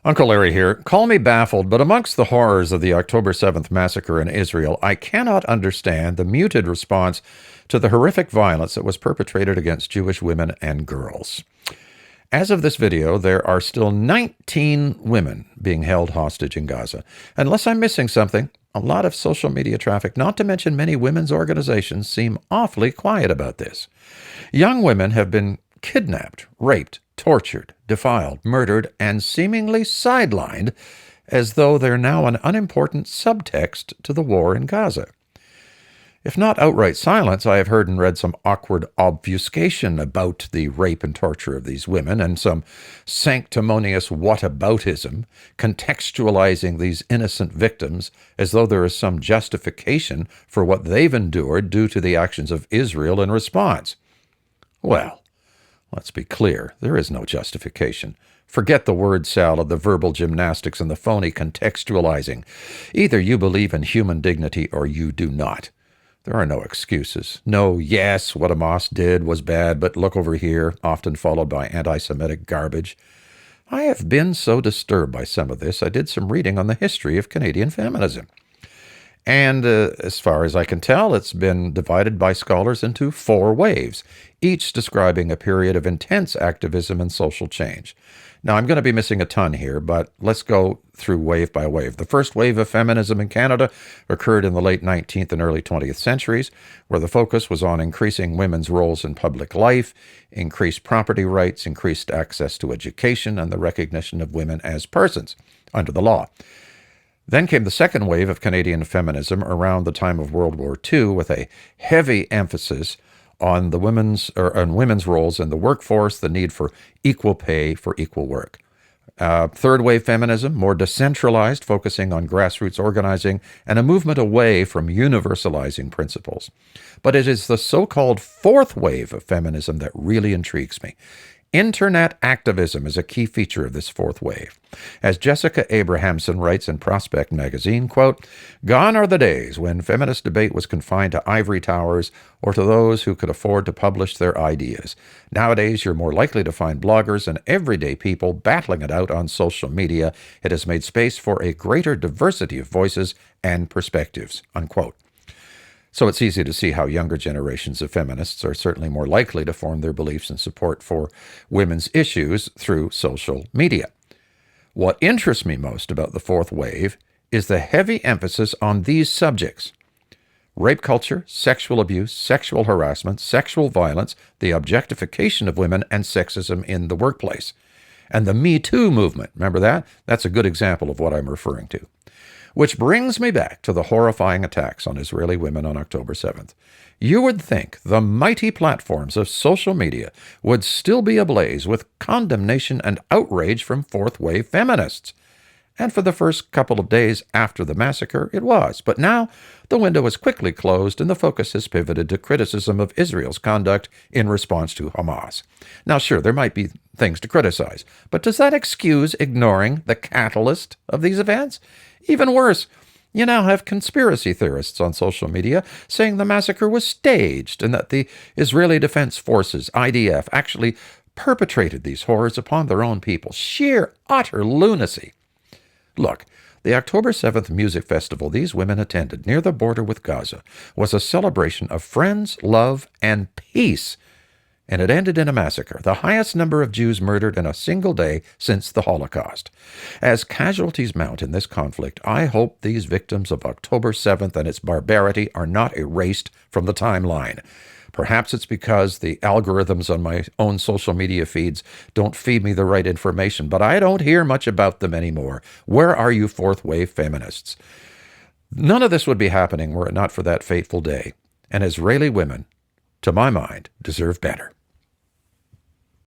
Uncle Larry here. Call me baffled, but amongst the horrors of the October 7th massacre in Israel, I cannot understand the muted response to the horrific violence that was perpetrated against Jewish women and girls. As of this video, there are still 19 women being held hostage in Gaza. Unless I'm missing something, a lot of social media traffic, not to mention many women's organizations, seem awfully quiet about this. Young women have been kidnapped, raped, tortured, defiled, murdered, and seemingly sidelined as though they're now an unimportant subtext to the war in Gaza. If not outright silence, I have heard and read some awkward obfuscation about the rape and torture of these women and some sanctimonious whataboutism, contextualizing these innocent victims as though there is some justification for what they've endured due to the actions of Israel in response. Well, let's be clear, there is no justification. Forget the word salad, the verbal gymnastics, and the phony contextualizing. Either you believe in human dignity or you do not. There are no excuses. No, yes, what Hamas did was bad, but look over here, often followed by anti-Semitic garbage. I have been so disturbed by some of this, I did some reading on the history of Canadian feminism. And as far as I can tell, it's been divided by scholars into 4 waves, each describing a period of intense activism and social change. Now, I'm going to be missing a ton here, but let's go through wave by wave. The first wave of feminism in Canada occurred in the late 19th and early 20th centuries, where the focus was on increasing women's roles in public life, increased property rights, increased access to education, and the recognition of women as persons under the law. Then came the second wave of Canadian feminism around the time of World War II, with a heavy emphasis on women's roles in the workforce, the need for equal pay for equal work. Third wave feminism, more decentralized, focusing on grassroots organizing and a movement away from universalizing principles. But it is the so-called fourth wave of feminism that really intrigues me. Internet activism is a key feature of this fourth wave. As Jessica Abrahamson writes in Prospect magazine, quote, "Gone are the days when feminist debate was confined to ivory towers or to those who could afford to publish their ideas. Nowadays, you're more likely to find bloggers and everyday people battling it out on social media. It has made space for a greater diversity of voices and perspectives," unquote. So it's easy to see how younger generations of feminists are certainly more likely to form their beliefs and support for women's issues through social media. What interests me most about the fourth wave is the heavy emphasis on these subjects: rape culture, sexual abuse, sexual harassment, sexual violence, the objectification of women, and sexism in the workplace. And the Me Too movement, remember that? That's a good example of what I'm referring to. Which brings me back to the horrifying attacks on Israeli women on October 7th. You would think the mighty platforms of social media would still be ablaze with condemnation and outrage from fourth-wave feminists. And for the first couple of days after the massacre, it was. But now, the window is quickly closed and the focus has pivoted to criticism of Israel's conduct in response to Hamas. Now, sure, there might be things to criticize, but does that excuse ignoring the catalyst of these events? Even worse, you now have conspiracy theorists on social media saying the massacre was staged and that the Israeli Defense Forces, IDF, actually perpetrated these horrors upon their own people. Sheer, utter lunacy. Look, the October 7th music festival these women attended near the border with Gaza was a celebration of friends, love, and peace. And it ended in a massacre, the highest number of Jews murdered in a single day since the Holocaust. As casualties mount in this conflict, I hope these victims of October 7th and its barbarity are not erased from the timeline. Perhaps it's because the algorithms on my own social media feeds don't feed me the right information, but I don't hear much about them anymore. Where are you fourth-wave feminists? None of this would be happening were it not for that fateful day. And Israeli women, to my mind, deserve better.